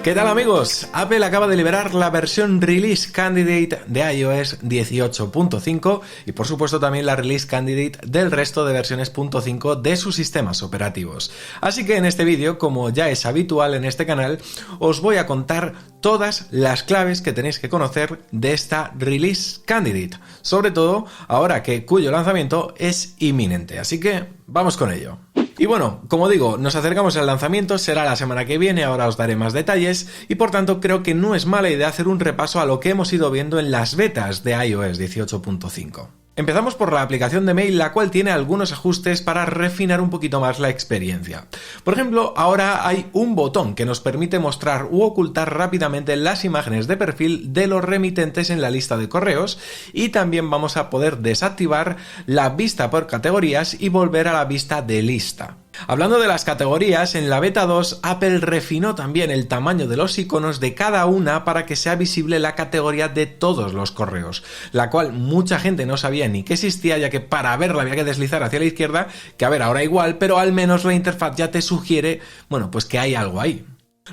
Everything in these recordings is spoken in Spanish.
¿Qué tal amigos? Apple acaba de liberar la versión Release Candidate de iOS 18.5 y por supuesto también la Release Candidate del resto de versiones .5 de sus sistemas operativos. Así que en este vídeo, como ya es habitual en este canal, os voy a contar todas las claves que tenéis que conocer de esta Release Candidate, sobre todo ahora que cuyo lanzamiento es inminente. Así que vamos con ello. Y bueno, como digo, nos acercamos al lanzamiento, será la semana que viene, ahora os daré más detalles y por tanto creo que no es mala idea hacer un repaso a lo que hemos ido viendo en las betas de iOS 18.5. Empezamos por la aplicación de mail, la cual tiene algunos ajustes para refinar un poquito más la experiencia. Por ejemplo, ahora hay un botón que nos permite mostrar u ocultar rápidamente las imágenes de perfil de los remitentes en la lista de correos y también vamos a poder desactivar la vista por categorías y volver a la vista de lista. Hablando de las categorías, en la beta 2 Apple refinó también el tamaño de los iconos de cada una para que sea visible la categoría de todos los correos, la cual mucha gente no sabía ni que existía, ya que para verla había que deslizar hacia la izquierda, que a ver, ahora igual, pero al menos la interfaz ya te sugiere, bueno, pues que hay algo ahí.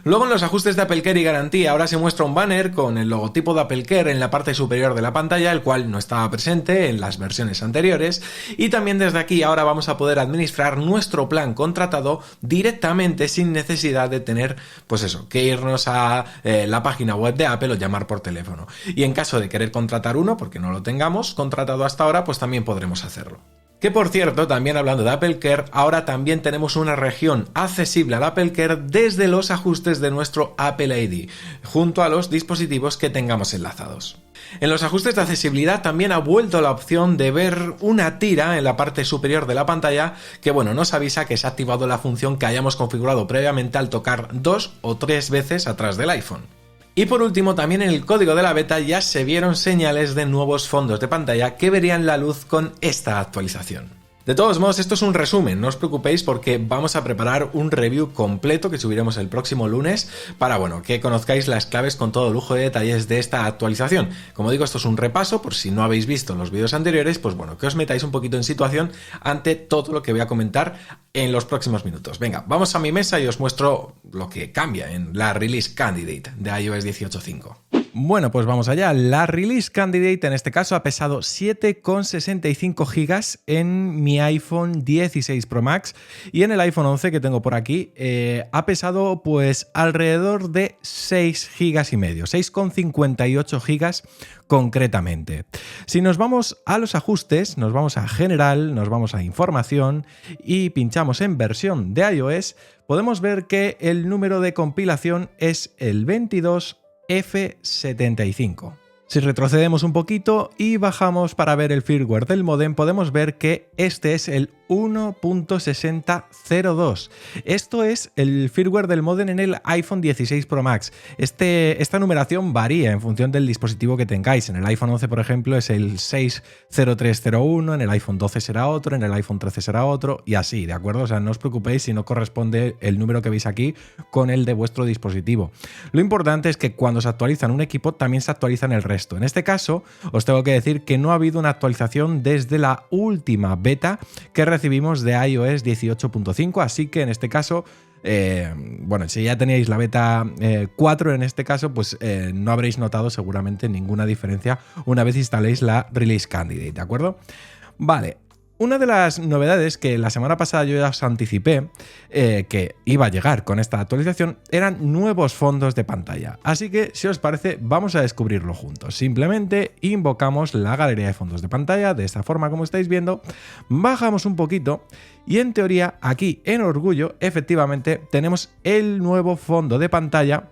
Luego en los ajustes de AppleCare y garantía ahora se muestra un banner con el logotipo de AppleCare en la parte superior de la pantalla, el cual no estaba presente en las versiones anteriores, y también desde aquí ahora vamos a poder administrar nuestro plan contratado directamente sin necesidad de tener, pues eso, que irnos a la página web de Apple o llamar por teléfono. Y en caso de querer contratar uno, porque no lo tengamos contratado hasta ahora, pues también podremos hacerlo. Que por cierto, también hablando de AppleCare, ahora también tenemos una región accesible al AppleCare desde los ajustes de nuestro Apple ID, junto a los dispositivos que tengamos enlazados. En los ajustes de accesibilidad también ha vuelto la opción de ver una tira en la parte superior de la pantalla que, bueno, nos avisa que se ha activado la función que hayamos configurado previamente al tocar 2 o 3 veces atrás del iPhone. Y por último, también en el código de la beta ya se vieron señales de nuevos fondos de pantalla que verían la luz con esta actualización. De todos modos, esto es un resumen, no os preocupéis porque vamos a preparar un review completo que subiremos el próximo lunes para, bueno, que conozcáis las claves con todo lujo de detalles de esta actualización. Como digo, esto es un repaso, por si no habéis visto los vídeos anteriores, pues bueno, que os metáis un poquito en situación ante todo lo que voy a comentar en los próximos minutos. Venga, vamos a mi mesa y os muestro lo que cambia en la Release Candidate de iOS 18.5. Bueno, pues vamos allá. La Release Candidate en este caso ha pesado 7,65 GB en mi iPhone 16 Pro Max y en el iPhone 11 que tengo por aquí ha pesado pues alrededor de 6 GB y medio, 6,58 GB concretamente. Si nos vamos a los ajustes, nos vamos a General, nos vamos a Información y pinchamos en versión de iOS, podemos ver que el número de compilación es el 22F75. Si retrocedemos un poquito y bajamos para ver el firmware del módem, podemos ver que este es el 1.6002. Esto es el firmware del módem en el iPhone 16 Pro Max. Esta numeración varía en función del dispositivo que tengáis. En el iPhone 11, por ejemplo, es el 60301, en el iPhone 12 será otro, en el iPhone 13 será otro y así, ¿de acuerdo? O sea, no os preocupéis si no corresponde el número que veis aquí con el de vuestro dispositivo. Lo importante es que cuando se actualiza en un equipo, también se actualiza en el resto. En este caso, os tengo que decir que no ha habido una actualización desde la última beta que recibimos de iOS 18.5, así que en este caso, bueno, si ya teníais la beta 4 en este caso, pues no habréis notado seguramente ninguna diferencia una vez instaléis la Release Candidate, ¿de acuerdo? Vale. Una de las novedades que la semana pasada yo ya os anticipé que iba a llegar con esta actualización eran nuevos fondos de pantalla. Así que, si os parece, vamos a descubrirlo juntos. Simplemente invocamos la galería de fondos de pantalla de esta forma como estáis viendo, bajamos un poquito y en teoría aquí en Orgullo efectivamente tenemos el nuevo fondo de pantalla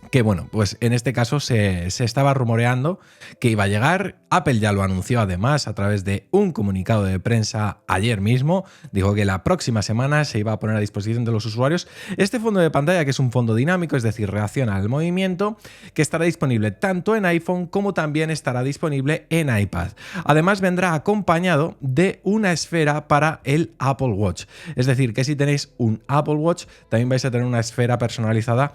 que bueno, pues en este caso se estaba rumoreando que iba a llegar. Apple ya lo anunció además a través de un comunicado de prensa ayer mismo. Dijo que la próxima semana se iba a poner a disposición de los usuarios este fondo de pantalla, que es un fondo dinámico, es decir, reacciona al movimiento, que estará disponible tanto en iPhone como también estará disponible en iPad. Además vendrá acompañado de una esfera para el Apple Watch. Es decir, que si tenéis un Apple Watch también vais a tener una esfera personalizada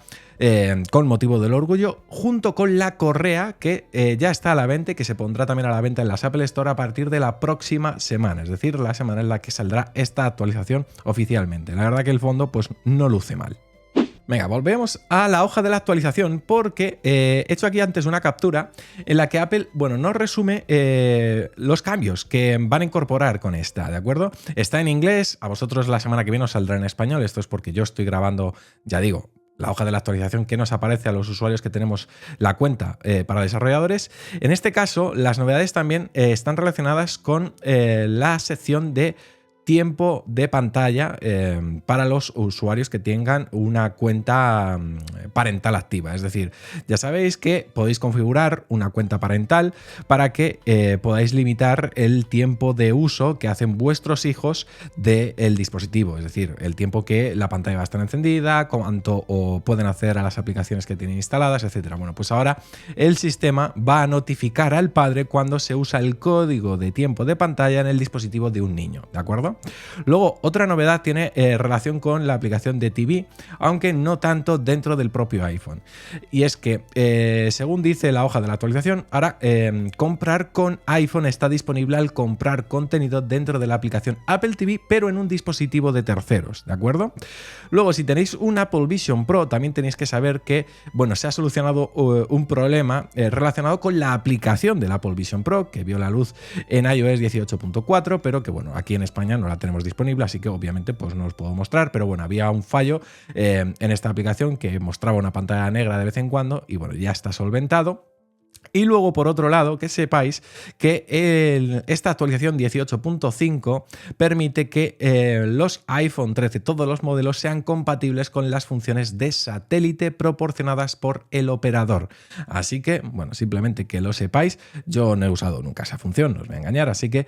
con motivo del orgullo, junto con la correa que ya está a la venta y que se pondrá también a la venta en las Apple Store a partir de la próxima semana, es decir, la semana en la que saldrá esta actualización oficialmente. La verdad que el fondo pues no luce mal. Venga, volvemos a la hoja de la actualización porque he hecho aquí antes una captura en la que Apple, bueno, nos resume los cambios que van a incorporar con esta, ¿de acuerdo? Está en inglés, a vosotros la semana que viene os saldrá en español, esto es porque yo estoy grabando, ya digo, la hoja de la actualización que nos aparece a los usuarios que tenemos la cuenta para desarrolladores. En este caso, las novedades también están relacionadas con la sección de tiempo de pantalla para los usuarios que tengan una cuenta parental activa. Es decir, ya sabéis que podéis configurar una cuenta parental para que podáis limitar el tiempo de uso que hacen vuestros hijos del dispositivo. Es decir, el tiempo que la pantalla va a estar encendida, cuánto pueden hacer a las aplicaciones que tienen instaladas, etc. Bueno, pues ahora el sistema va a notificar al padre cuando se usa el código de tiempo de pantalla en el dispositivo de un niño, ¿de acuerdo? Luego, otra novedad tiene relación con la aplicación de TV, aunque no tanto dentro del propio iPhone. Y es que, según dice la hoja de la actualización, ahora comprar con iPhone está disponible al comprar contenido dentro de la aplicación Apple TV, pero en un dispositivo de terceros, ¿de acuerdo? Luego, si tenéis un Apple Vision Pro, también tenéis que saber que, bueno, se ha solucionado un problema relacionado con la aplicación del Apple Vision Pro, que vio la luz en iOS 18.4, pero que, bueno, aquí en España no la tenemos disponible, así que obviamente pues no os puedo mostrar, pero bueno, había un fallo en esta aplicación que mostraba una pantalla negra de vez en cuando y bueno, ya está solventado. Y luego, por otro lado, que sepáis que esta actualización 18.5 permite que los iPhone 13, todos los modelos, sean compatibles con las funciones de satélite proporcionadas por el operador. Así que, bueno, simplemente que lo sepáis, yo no he usado nunca esa función, no os voy a engañar, así que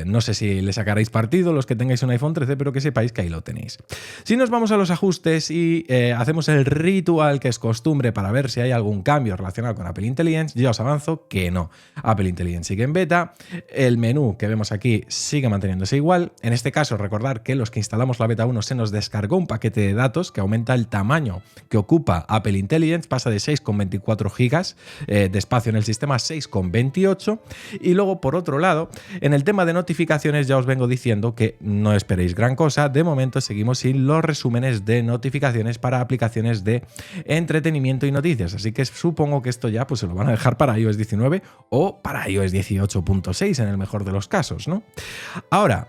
no sé si le sacaréis partido los que tengáis un iPhone 13, pero que sepáis que ahí lo tenéis. Si nos vamos a los ajustes y hacemos el ritual que es costumbre para ver si hay algún cambio relacionado con Apple Intelligence, ya os avanzo que no. Apple Intelligence sigue en beta, el menú que vemos aquí sigue manteniéndose igual. En este caso, recordar que los que instalamos la beta 1 se nos descargó un paquete de datos que aumenta el tamaño que ocupa Apple Intelligence, pasa de 6,24 gigas de espacio en el sistema a 6,28. Y luego, por otro lado, en el tema de notificaciones ya os vengo diciendo que no esperéis gran cosa. De momento seguimos sin los resúmenes de notificaciones para aplicaciones de entretenimiento y noticias, así que supongo que esto ya pues se lo van a dejar para iOS 19 o para iOS 18.6 en el mejor de los casos, ¿no? Ahora,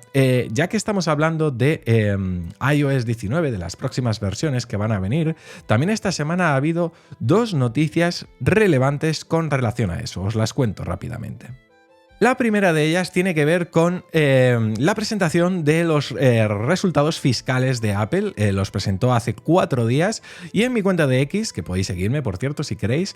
ya que estamos hablando de iOS 19, de las próximas versiones que van a venir, también esta semana ha habido dos noticias relevantes con relación a eso, os las cuento rápidamente. La primera de ellas tiene que ver con la presentación de los resultados fiscales de Apple. Los presentó hace 4 días y en mi cuenta de X, que podéis seguirme, por cierto, si queréis,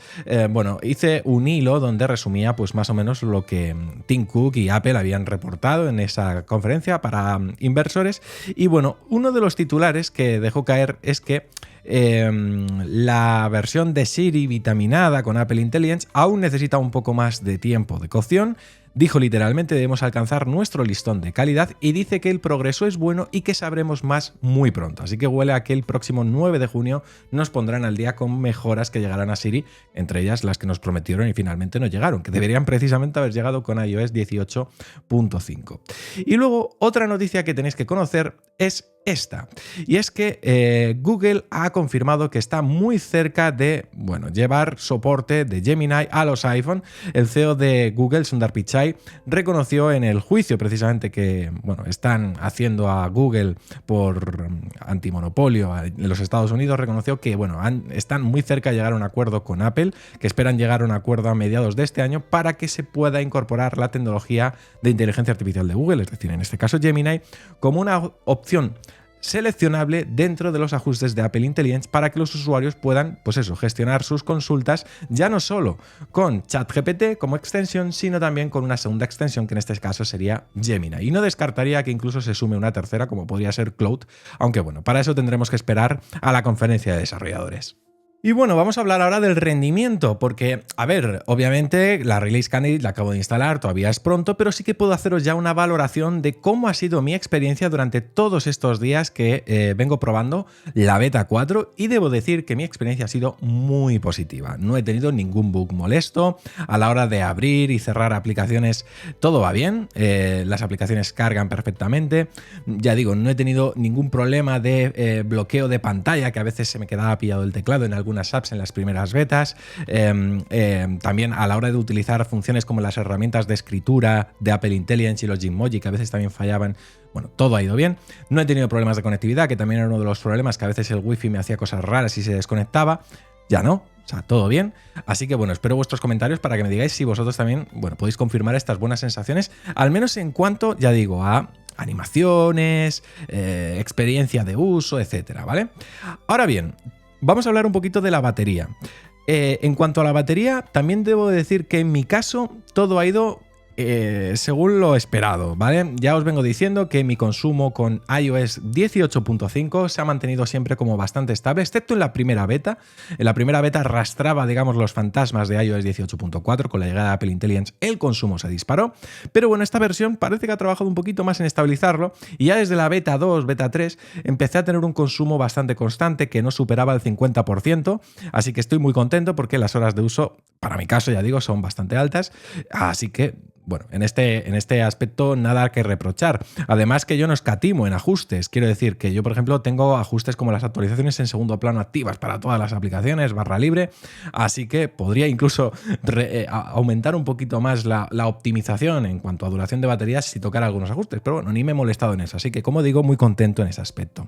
bueno, hice un hilo donde resumía pues más o menos lo que Tim Cook y Apple habían reportado en esa conferencia para inversores. Y bueno, uno de los titulares que dejó caer es que la versión de Siri vitaminada con Apple Intelligence aún necesita un poco más de tiempo de cocción. Dijo literalmente: debemos alcanzar nuestro listón de calidad, y dice que el progreso es bueno y que sabremos más muy pronto. Así que huele a que el próximo 9 de junio nos pondrán al día con mejoras que llegarán a Siri, entre ellas las que nos prometieron y finalmente no llegaron, que deberían precisamente haber llegado con iOS 18.5. Y luego otra noticia que tenéis que conocer es esta, y es que Google ha confirmado que está muy cerca de, bueno, llevar soporte de Gemini a los iPhone. El CEO de Google, Sundar Pichai, reconoció en el juicio precisamente que, bueno, están haciendo a Google por antimonopolio en los Estados Unidos, reconoció que, bueno, están muy cerca de llegar a un acuerdo con Apple, que esperan llegar a un acuerdo a mediados de este año para que se pueda incorporar la tecnología de inteligencia artificial de Google, es decir, en este caso Gemini, como una opción seleccionable dentro de los ajustes de Apple Intelligence para que los usuarios puedan, pues eso, gestionar sus consultas ya no solo con ChatGPT como extensión, sino también con una segunda extensión que en este caso sería Gemini. Y no descartaría que incluso se sume una tercera como podría ser Cloud, aunque bueno, para eso tendremos que esperar a la conferencia de desarrolladores. Y bueno, vamos a hablar ahora del rendimiento, porque, a ver, obviamente la Release Candidate la acabo de instalar, todavía es pronto, pero sí que puedo haceros ya una valoración de cómo ha sido mi experiencia durante todos estos días que vengo probando la beta 4 y debo decir que mi experiencia ha sido muy positiva. No he tenido ningún bug molesto, a la hora de abrir y cerrar aplicaciones todo va bien, las aplicaciones cargan perfectamente, ya digo, no he tenido ningún problema de bloqueo de pantalla, que a veces se me quedaba pillado el teclado en algunas apps en las primeras betas, también a la hora de utilizar funciones como las herramientas de escritura de Apple Intelligence y los Gmoji, que a veces también fallaban. Bueno, todo ha ido bien. No he tenido problemas de conectividad, que también era uno de los problemas, que a veces el wifi me hacía cosas raras y se desconectaba. Ya no, o sea, todo bien. Así que bueno, espero vuestros comentarios para que me digáis si vosotros también, bueno, podéis confirmar estas buenas sensaciones, al menos en cuanto, ya digo, a animaciones, experiencia de uso, etcétera, ¿vale? Ahora bien, vamos a hablar un poquito de la batería. En cuanto a la batería, también debo decir que en mi caso todo ha ido según lo esperado, ¿vale? Ya os vengo diciendo que mi consumo con iOS 18.5 se ha mantenido siempre como bastante estable, excepto en la primera beta. En la primera beta arrastraba, digamos, los fantasmas de iOS 18.4. Con la llegada de Apple Intelligence el consumo se disparó, pero bueno, esta versión parece que ha trabajado un poquito más en estabilizarlo y ya desde la beta 2, beta 3, empecé a tener un consumo bastante constante que no superaba el 50%, así que estoy muy contento porque las horas de uso, para mi caso, ya digo, son bastante altas, así que bueno, en este aspecto nada que reprochar. Además que yo no escatimo en ajustes. Quiero decir que yo, por ejemplo, tengo ajustes como las actualizaciones en segundo plano activas para todas las aplicaciones, barra libre. Así que podría incluso aumentar un poquito más la optimización en cuanto a duración de baterías si tocara algunos ajustes. Pero bueno, ni me he molestado en eso. Así que, como digo, muy contento en ese aspecto.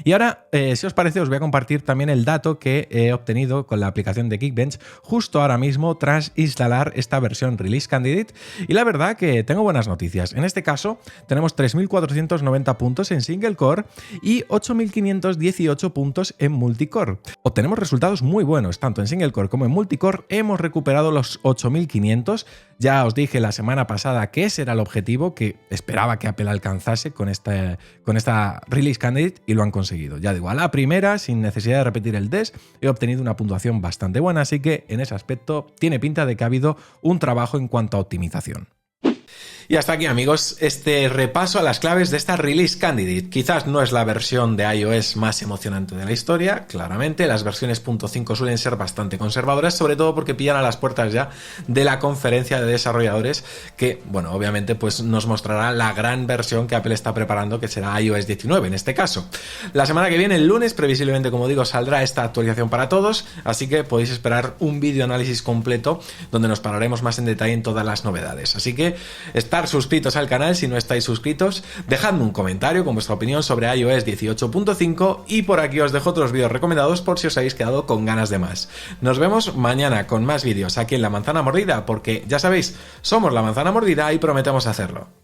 Y ahora, si os parece, os voy a compartir también el dato que he obtenido con la aplicación de Geekbench justo ahora mismo tras instalar esta versión Release Candidate, y la verdad que tengo buenas noticias. En este caso tenemos 3.490 puntos en single core y 8.518 puntos en multicore. Obtenemos resultados muy buenos, tanto en single core como en multicore. Hemos recuperado los 8.500. Ya os dije la semana pasada que ese era el objetivo que esperaba que Apple alcanzase con esta Release Candidate, y lo han conseguido. Ya digo, a la primera, sin necesidad de repetir el test, he obtenido una puntuación bastante buena, así que en ese aspecto tiene pinta de que ha habido un trabajo en cuanto a optimización. Y hasta aquí, amigos, este repaso a las claves de esta Release Candidate. Quizás no es la versión de iOS más emocionante de la historia, claramente. Las versiones .5 suelen ser bastante conservadoras, sobre todo porque pillan a las puertas ya de la conferencia de desarrolladores que, bueno, obviamente pues nos mostrará la gran versión que Apple está preparando, que será iOS 19 en este caso. La semana que viene, el lunes, previsiblemente, como digo, saldrá esta actualización para todos, así que podéis esperar un vídeo análisis completo donde nos pararemos más en detalle en todas las novedades. Así que estar suscritos al canal si no estáis suscritos, dejadme un comentario con vuestra opinión sobre iOS 18.5 y por aquí os dejo otros vídeos recomendados por si os habéis quedado con ganas de más. Nos vemos mañana con más vídeos aquí en La Manzana Mordida, porque ya sabéis, somos La Manzana Mordida y prometemos hacerlo.